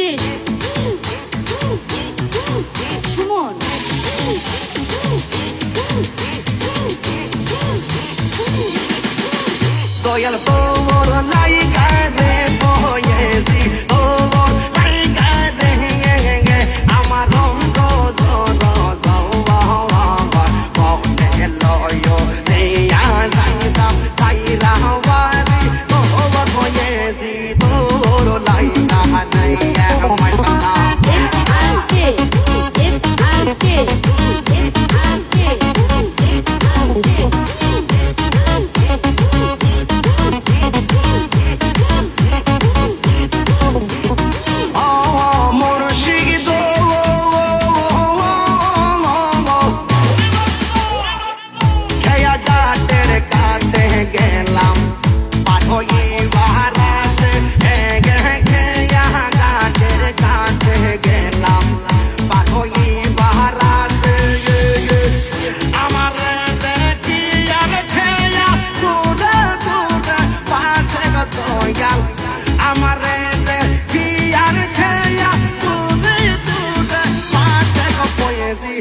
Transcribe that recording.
রাজেশ, সুমন, দয়াল তোর লাইগা রে বয়েছি তোর লাইগা রে আমার রঙ্গ জর বনে লয় নেয়া যাইতাম সাইরা বাড়ি তোর বয়েছি তোর লাইগা নাইয়া মাশাআল্লাহ গেলাম পাঠই বারাসে গাছের কাছে গেলাম পাঠই বারাসে আমার দেখি আর খেয়া তোরা তোরা পাশে গয়াল আমার দেখি আর খেয়া তোরা তোরা পাশে গয়েছি